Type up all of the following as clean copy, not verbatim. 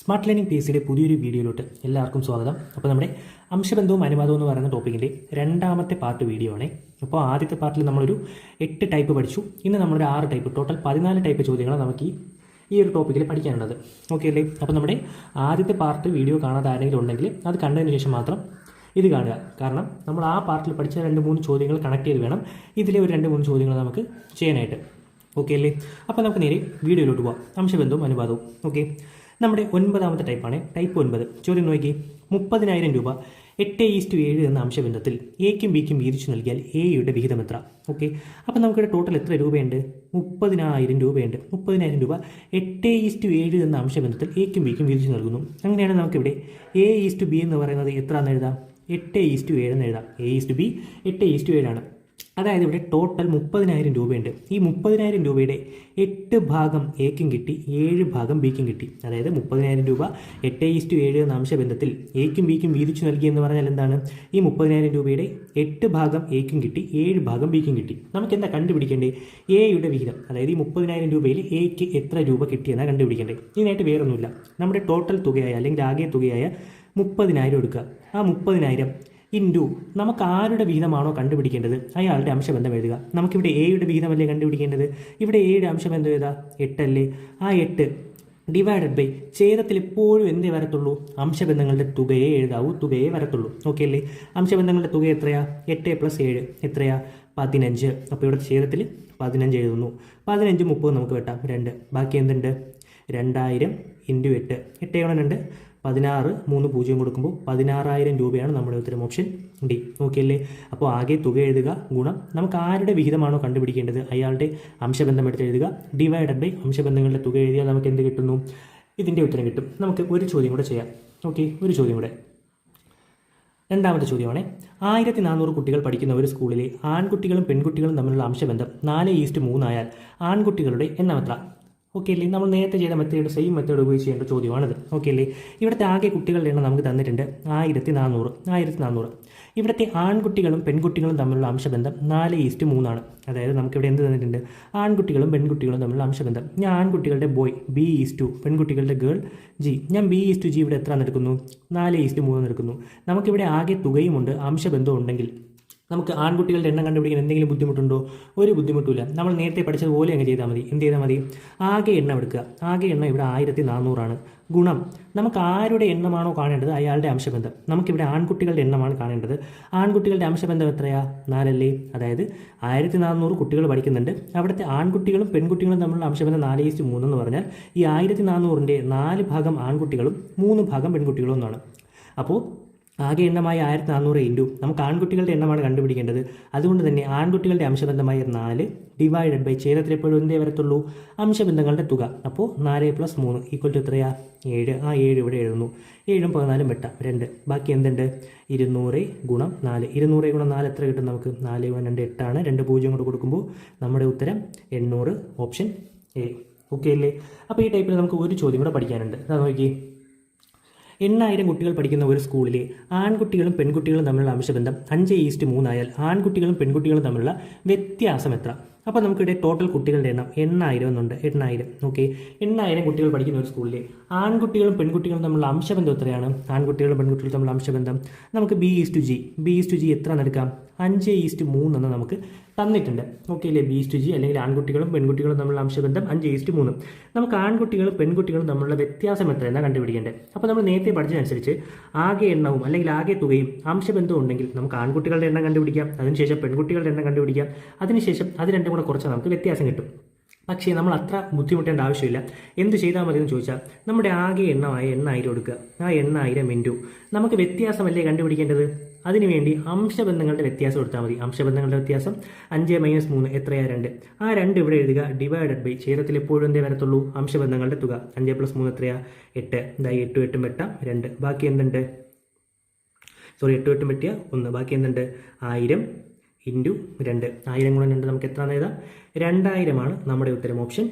Smart learning P S സിയുടെ പുതിയൊരു വീഡിയോയിലോട്ട് എല്ലാവർക്കും സ്വാഗതം. അപ്പോൾ നമ്മുടെ അംശബന്ധവും അനുപാതവും എന്ന് പറയുന്ന ടോപ്പിക്കിൻ്റെ രണ്ടാമത്തെ പാർട്ട് വീഡിയോ ആണ്. അപ്പോൾ ആദ്യത്തെ പാർട്ടിൽ നമ്മളൊരു 8 ടൈപ്പ് പഠിച്ചു. ഇന്ന് നമ്മളൊരു 6 ടൈപ്പ്, ടോട്ടൽ 14 ടൈപ്പ് ചോദ്യങ്ങളാണ് നമുക്ക് ഈ ഒരു ടോപ്പിക്കിൽ പഠിക്കാനുള്ളത്. ഓക്കെ അല്ലേ? അപ്പോൾ നമ്മുടെ ആദ്യത്തെ പാർട്ട് വീഡിയോ കാണാതെ ആരെങ്കിലും ഉണ്ടെങ്കിൽ അത് കണ്ടതിന് ശേഷം മാത്രം ഇത് കാണുക. കാരണം നമ്മൾ ആ പാർട്ടിൽ പഠിച്ച 2-3 ചോദ്യങ്ങൾ കണക്ട് ചെയ്ത് വേണം ഇതിലെ ഒരു 2-3 ചോദ്യങ്ങൾ നമുക്ക് ചെയ്യാനായിട്ട്. ഓക്കെ അല്ലേ? അപ്പോൾ നമുക്ക് നേരെ വീഡിയോയിലോട്ട് പോകാം. അംശബന്ധവും അനുപാതവും. ഓക്കെ, നമ്മുടെ 9ാമത്തെ ടൈപ്പാണ്, ടൈപ്പ് 9. ചോദ്യം നോക്കി, 30,000 രൂപ 8:7 എന്ന അംശബന്ധത്തിൽ എക്കും ബിക്കും വീതിച്ചു നൽകിയാൽ എയുടെ വിഹിതം എത്ര? ഓക്കെ, അപ്പോൾ നമുക്കിവിടെ ടോട്ടൽ എത്ര രൂപയുണ്ട്? 30,000 രൂപയുണ്ട്. 30,000 രൂപ 8:7 എന്ന അംശബന്ധത്തിൽ എക്കും ബിക്കും വീതിച്ചു നൽകുന്നു. അങ്ങനെയാണ് നമുക്കിവിടെ A:B എന്ന് പറയുന്നത് എത്ര എന്ന് എഴുതാം? 8:7 എന്ന് എഴുതാം. A:B 8:7 ആണ്. അതായത് ഇവിടെ ടോട്ടൽ 30,000 രൂപയുണ്ട്. ഈ 30,000 രൂപയുടെ 8 ഭാഗം എക്കും കിട്ടി, 7 ഭാഗം ബിക്കും കിട്ടി. അതായത് 30,000 രൂപ 8:7 എന്ന അംശബന്ധത്തിൽ എക്കും ബിക്കും വീതിച്ചു നൽകി എന്ന് പറഞ്ഞാൽ എന്താണ്? ഈ 30,000 രൂപയുടെ 8 ഭാഗം എക്കും കിട്ടി, 7 ഭാഗം ബിക്കും കിട്ടി. നമുക്ക് എന്താ കണ്ടുപിടിക്കേണ്ടത്? എയുടെ വിഹിതം. അതായത് ഈ 30,000 രൂപയിൽ എക്ക് എത്ര രൂപ കിട്ടിയെന്നാണ് കണ്ടുപിടിക്കേണ്ടത്. ഇതിനായിട്ട് വേറൊന്നുമില്ല. നമ്മുടെ ടോട്ടൽ തുകയായ അല്ലെങ്കിൽ ആകെ തുകയായ 30,000 എടുക്കുക. ആ 30,000 ഇൻറ്റു നമുക്ക് ആരുടെ വിഹിതമാണോ കണ്ടുപിടിക്കേണ്ടത് അയാളുടെ അംശബന്ധം എഴുതുക. നമുക്കിവിടെ എയുടെ വിഹിതമല്ലേ കണ്ടുപിടിക്കേണ്ടത്? ഇവിടെ എയുടെ അംശബന്ധം ഏതാ? 8 അല്ലേ? ആ 8 ഡിവൈഡഡ് ബൈ ഛേദത്തിൽ എപ്പോഴും എന്തേ വരത്തുള്ളൂ? അംശബന്ധങ്ങളുടെ തുകയെ എഴുതാവൂ, തുകയെ വരത്തുള്ളൂ. ഓക്കെ അല്ലേ? അംശബന്ധങ്ങളുടെ തുക എത്രയാ? 8 + 7 എത്രയാ? 15. അപ്പോൾ ഇവിടെ ഛേദത്തിൽ 15 എഴുതുന്നു. 15 30 നമുക്ക് വെട്ടാം, 2. ബാക്കി എന്തുണ്ട്? 2000 ഇൻറ്റു 8. 8 2 16, 3 0 കൊടുക്കുമ്പോൾ 16,000 രൂപയാണ് നമ്മുടെ ഉത്തരം, ഓപ്ഷൻ ഡി. ഓക്കെ അല്ലേ? അപ്പോൾ ആകെ തുക എഴുതുക, ഗുണം നമുക്ക് ആരുടെ വിഹിതമാണോ കണ്ടുപിടിക്കേണ്ടത് അയാളുടെ അംശബന്ധം എടുത്ത് എഴുതുക, ഡിവൈഡഡ് ബൈ അംശബന്ധങ്ങളുടെ തുക എഴുതിയാൽ നമുക്ക് എന്ത് കിട്ടുന്നു? ഇതിൻ്റെ ഉത്തരം കിട്ടും. നമുക്ക് ഒരു ചോദ്യം കൂടെ ചെയ്യാം. ഓക്കെ, ഒരു ചോദ്യം കൂടെ. രണ്ടാമത്തെ ചോദ്യമാണ്, 1400 കുട്ടികൾ പഠിക്കുന്ന ഒരു സ്കൂളിലെ ആൺകുട്ടികളും പെൺകുട്ടികളും തമ്മിലുള്ള അംശബന്ധം 4:3 ആയാൽ ആൺകുട്ടികളുടെ എണ്ണം എത്ര? ഓക്കെ അല്ലേ? നമ്മൾ നേരത്തെ ചെയ്ത മെത്തേഡ്, സെയിം മെത്തേഡ് ഉപയോഗിച്ച് ചെയ്യേണ്ട ചോദ്യമാണിത്. ഓക്കെ അല്ലേ? ഇവിടുത്തെ ആകെ കുട്ടികളുടെ എണ്ണം നമുക്ക് തന്നിട്ടുണ്ട് 1400. ഇവിടുത്തെ ആൺകുട്ടികളും പെൺകുട്ടികളും തമ്മിലുള്ള അംശബന്ധം 4:3 ആണ്. അതായത് നമുക്കിവിടെ എന്ത് തന്നിട്ടുണ്ട്? ആൺകുട്ടികളും പെൺകുട്ടികളും തമ്മിലുള്ള അംശബന്ധം. ഞാൻ ആൺകുട്ടികളുടെ ബോയ് B:2, പെൺകുട്ടികളുടെ ഗേൾ G. ഞാൻ B:G ഇവിടെ എത്ര എടുക്കുന്നു? 4:3 എടുക്കുന്നു. നമുക്കിവിടെ ആകെ തുകയുമുണ്ട്, അംശബന്ധവും ഉണ്ടെങ്കിൽ നമുക്ക് ആൺകുട്ടികളുടെ എണ്ണം കണ്ടുപിടിക്കാൻ എന്തെങ്കിലും ബുദ്ധിമുട്ടുണ്ടോ? ഒരു ബുദ്ധിമുട്ടില്ല. നമ്മൾ നേരത്തെ പഠിച്ചതുപോലെ അങ്ങ് ചെയ്താൽ മതി. എന്ത് ചെയ്താൽ മതി? ആകെ എണ്ണം എടുക്കുക. ആകെ എണ്ണം ഇവിടെ 1400 ആണ്. ഗുണം നമുക്ക് ആരുടെ എണ്ണമാണോ കാണേണ്ടത് അയാളുടെ അംശബന്ധം. നമുക്കിവിടെ ആൺകുട്ടികളുടെ എണ്ണമാണ് കാണേണ്ടത്. ആൺകുട്ടികളുടെ അംശബന്ധം എത്രയാ? 4 അല്ലേ? അതായത് 1400 കുട്ടികൾ പഠിക്കുന്നുണ്ട്. അവിടുത്തെ ആൺകുട്ടികളും പെൺകുട്ടികളും തമ്മിലുള്ള അംശബന്ധം 4:3 എന്ന് പറഞ്ഞാൽ ഈ 1400ൻ്റെ 4 ഭാഗം ആൺകുട്ടികളും 3 ഭാഗം പെൺകുട്ടികളും എന്നാണ്. അപ്പോൾ ആകെ എണ്ണമായ 1400 ഇൻറ്റു നമുക്ക് ആൺകുട്ടികളുടെ എണ്ണമാണ് കണ്ടുപിടിക്കേണ്ടത്. അതുകൊണ്ട് തന്നെ ആൺകുട്ടികളുടെ അംശബന്ധമായ 4 ഡിവൈഡഡ് ബൈ ഛേദത്തിൽ എപ്പോഴും എന്തേ വരത്തുള്ളൂ? അംശബന്ധങ്ങളുടെ തുക. അപ്പോൾ 4 + 3 = എത്രയാ? 7. ആ 7 ഇവിടെ എഴുതുന്നു. 7 14 വെട്ടാം, 2. ബാക്കി എന്തുണ്ട്? 200 × 4. 200 × 4 എത്ര കിട്ടും നമുക്ക്? 4 × 2 8 ആണ്. 2 0 കൊണ്ട് കൊടുക്കുമ്പോൾ നമ്മുടെ ഉത്തരം 800, ഓപ്ഷൻ എ. ഓക്കെ അല്ലേ? അപ്പോൾ ഈ ടൈപ്പിൽ നമുക്ക് ഒരു ചോദ്യം കൂടെ പഠിക്കാനുണ്ട്. അതാ നോക്കി, 8,000 കുട്ടികൾ പഠിക്കുന്ന ഒരു സ്കൂളിലെ ആൺകുട്ടികളും പെൺകുട്ടികളും തമ്മിലുള്ള അംശബന്ധം 5:3 ആയാൽ ആൺകുട്ടികളും പെൺകുട്ടികളും തമ്മിലുള്ള വ്യത്യാസം എത്ര? അപ്പോൾ നമുക്കിവിടെ ടോട്ടൽ കുട്ടികളുടെ എണ്ണം 8,000 എന്നുണ്ട്. 8,000. ഓക്കെ, 8,000 കുട്ടികൾ പഠിക്കുന്ന ഒരു സ്കൂളിലെ ആൺകുട്ടികളും പെൺകുട്ടികളും തമ്മിലുള്ള അംശബന്ധം എത്രയാണ്? ആൺകുട്ടികളും പെൺകുട്ടികളും തമ്മിലുള്ള അംശബന്ധം നമുക്ക് B:G എത്ര എടുക്കാം? 5:3 എന്ന് നമുക്ക് തന്നിട്ടുണ്ട്. ഓക്കെ അല്ലേ? B:G അല്ലെങ്കിൽ ആൺകുട്ടികളും പെൺകുട്ടികളും തമ്മിലുള്ള അംശബന്ധം 5:3. നമുക്ക് ആൺകുട്ടികളും പെൺകുട്ടികളും തമ്മിലുള്ള വ്യത്യാസം എത്ര എന്നാണ് കണ്ടുപിടിക്കേണ്ടത്. അപ്പോൾ നമ്മൾ നേരത്തെ പഠിച്ചതനുസരിച്ച് ആകെ എണ്ണവും അല്ലെങ്കിൽ ആകെ തുകയും അംശബന്ധവും ഉണ്ടെങ്കിൽ നമുക്ക് ആൺകുട്ടികളുടെ എണ്ണം കണ്ടുപിടിക്കാം, അതിനുശേഷം പെൺകുട്ടികളുടെ എണ്ണം കണ്ടുപിടിക്കാം, അതിനുശേഷം അത് രണ്ടും കൂടെ കുറച്ച് നമുക്ക് വ്യത്യാസം കിട്ടും. പക്ഷേ നമ്മൾ അത്ര ബുദ്ധിമുട്ടേണ്ട ആവശ്യമില്ല. എന്ത് ചെയ്താൽ മതി എന്ന് ചോദിച്ചാൽ നമ്മുടെ ആകെ എണ്ണമായ 8,000 എടുക്കുക. ആ 8,000 ഇൻറ്റു നമുക്ക് വ്യത്യാസമല്ലേ കണ്ടുപിടിക്കേണ്ടത്? അതിനുവേണ്ടി അംശബന്ധങ്ങളുടെ വ്യത്യാസം എടുത്താൽ മതി. അംശബന്ധങ്ങളുടെ വ്യത്യാസം 5 - 3 എത്രയാ? 2. ആ 2 ഇവിടെ എഴുതുക, ഡിവൈഡഡ് ബൈ ഛേദത്തിൽ എപ്പോഴും എന്തേ വരത്തുള്ളൂ? അംശബന്ധങ്ങളുടെ തുക. 5 + 3 എത്രയാ? 8. ഇതായി 8 8 വെട്ടാം, 2. ബാക്കി എന്തുണ്ട്? 8 8 വെട്ടിയ 1. ബാക്കി എന്തുണ്ട്? 1000 ഇൻറ്റു 2. 1000 × 2 നമുക്ക് എത്ര എഴുതാം? 2000 ആണ് നമ്മുടെ ഉത്തരം, ഓപ്ഷൻ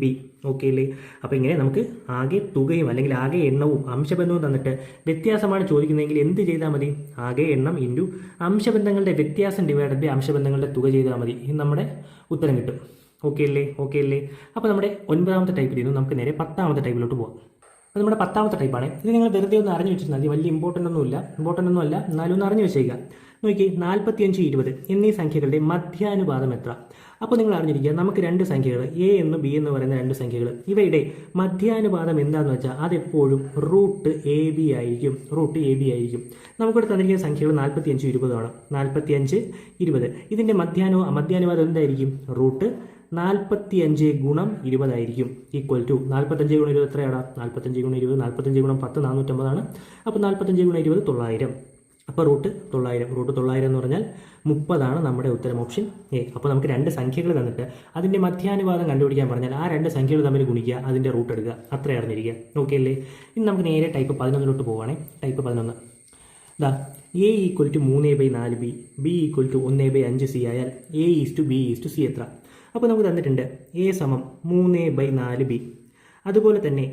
ബി. ഓക്കെ അല്ലേ? അപ്പോൾ ഇങ്ങനെ നമുക്ക് ആകെ തുകയും അല്ലെങ്കിൽ ആകെ എണ്ണവും അംശബന്ധവും തന്നിട്ട് വ്യത്യാസമാണ് ചോദിക്കുന്നതെങ്കിൽ എന്ത് ചെയ്താൽ മതി? ആകെ എണ്ണം ഇൻറ്റു അംശബന്ധങ്ങളുടെ വ്യത്യാസം ഡിവൈഡ് ബൈ അംശബന്ധങ്ങളുടെ തുക ചെയ്താൽ മതി. നമ്മുടെ ഉത്തരം കിട്ടും. ഓക്കെ അല്ലേ? അപ്പോൾ നമ്മുടെ 9ാമത്തെ ടൈപ്പിൽ നിന്ന് നമുക്ക് നേരെ 10ാമത്തെ ടൈപ്പിലോട്ട് പോകാം. അത് നമ്മുടെ 10ാമത്തെ ടൈപ്പാണ്. ഇത് നിങ്ങൾ വെറുതെ ഒന്ന് അറിഞ്ഞു വെച്ചിരുന്നാൽ മതി, വലിയ ഇമ്പോർട്ടൻ്റ് ഒന്നും അല്ല, എന്നാലും ഒന്ന് അറിഞ്ഞു വെച്ചേക്കുക. നോക്കി, 45, 20 എന്നീ സംഖ്യകളുടെ മധ്യാനുപാതം എത്ര? അപ്പോൾ നിങ്ങൾ അറിഞ്ഞിരിക്കുക, നമുക്ക് രണ്ട് സംഖ്യകൾ എ എന്ന് ബി എന്ന് പറയുന്ന രണ്ട് സംഖ്യകൾ, ഇവയുടെ മധ്യാനുപാതം എന്താണെന്ന് വെച്ചാൽ അതെപ്പോഴും റൂട്ട് എ ബി ആയിരിക്കും. നമുക്കിവിടെ തന്നിരിക്കുന്ന സംഖ്യകൾ 45, 20 ആണ്. 45, 20 ഇതിൻ്റെ മധ്യാനുപാതം എന്തായിരിക്കും? റൂട്ട് 45 ഗുണം 20 ആയിരിക്കും. ഈക്വൽ ടു 45 ഗുണം 20 എത്രയാണ്? 45 ഗുണം 20, 45 ഗുണം 10 450 ആണ്. അപ്പോൾ 45 ഗുണം 20 900. അപ്പോൾ റൂട്ട് 900 എന്ന് പറഞ്ഞാൽ 30 നമ്മുടെ ഉത്തരം, ഓപ്ഷൻ എ. അപ്പോൾ നമുക്ക് രണ്ട് സംഖ്യകൾ തന്നിട്ട് അതിൻ്റെ മധ്യാനുപാതം കണ്ടുപിടിക്കാൻ പറഞ്ഞാൽ ആ രണ്ട് സംഖ്യകൾ തമ്മിൽ ഗുണിക്കുക, അതിൻ്റെ റൂട്ട് എടുക്കുക, അത്ര അറിഞ്ഞിരിക്കുക. ഓക്കെ അല്ലേ? ഇനി നമുക്ക് നേരെ ടൈപ്പ് 11 പോവുകയാണേ. ടൈപ്പ് 11 ദാ A equal to 3/4 B equal to 1/5 ആയാൽ A:B:C എത്ര? അപ്പോൾ നമുക്ക് തന്നിട്ടുണ്ട് എ സമം 3/4 അതുപോലെ തന്നെ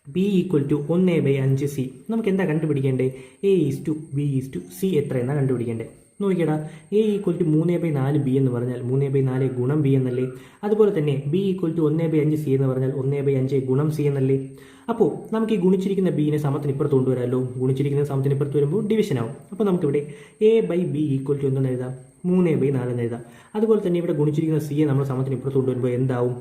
ബി ഈക്വൽ ടു 1/5 നമുക്ക് എന്താ കണ്ടുപിടിക്കേണ്ടത്? A:B:C എത്ര എന്നാണ് കണ്ടുപിടിക്കേണ്ടത്. നോക്കിയടാ, എ ഈക്വൽ ടു 3/4 എന്ന് പറഞ്ഞാൽ 3/4 ഗുണം ബി എന്നല്ലേ. അതുപോലെ തന്നെ ബി ഈക്വൽ ടു 1/5 എന്ന് പറഞ്ഞാൽ 1/5 ഗുണം സി എന്നല്ലേ. അപ്പോൾ നമുക്ക് ഈ ഗുണിച്ചിരിക്കുന്ന ബീനെ സമത്തിന് ഇപ്പുറത്ത് കൊണ്ടുവരാമല്ലോ. ഗുണിച്ചിരിക്കുന്ന സമത്തിന് ഇപ്പുറത്ത് വരുമ്പോൾ ഡിവിഷൻ ആവും. അപ്പോൾ നമുക്കിവിടെ A/B ഈക്വൽ ടു എന്തെന്ന് എഴുതാം? 3/4 എന്ന് എഴുതാം. അതുപോലെ തന്നെ ഇവിടെ ഗുണിച്ചിരിക്കുന്ന സിയെ നമ്മൾ സമത്തിന് ഇപ്പുറത്ത് കൊണ്ടുവരുമ്പോൾ എന്താവും?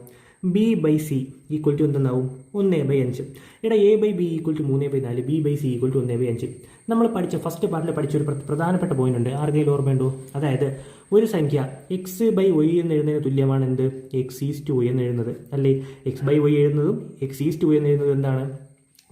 B/C equal to എന്തെന്നാവും? 1/5. ഇവിടെ A/B equal to 3/4, B/C equal to 1/5. നമ്മൾ ഫസ്റ്റ് പാർട്ടിൽ പഠിച്ച ഒരു പ്രധാനപ്പെട്ട പോയിന്റ് ഉണ്ട്, ആർക്കെങ്കിലും ഓർമ്മയുണ്ടോ? അതായത് ഒരു സംഖ്യ x/y എന്ന് എഴുതുന്നതിന് തുല്യമാണ് എന്ത്? x:y എന്ന് എഴുതുന്നത് അല്ലേ. x/y എഴുതുന്നതും x:y എന്ന് എഴുതുന്നതും എന്താണ്?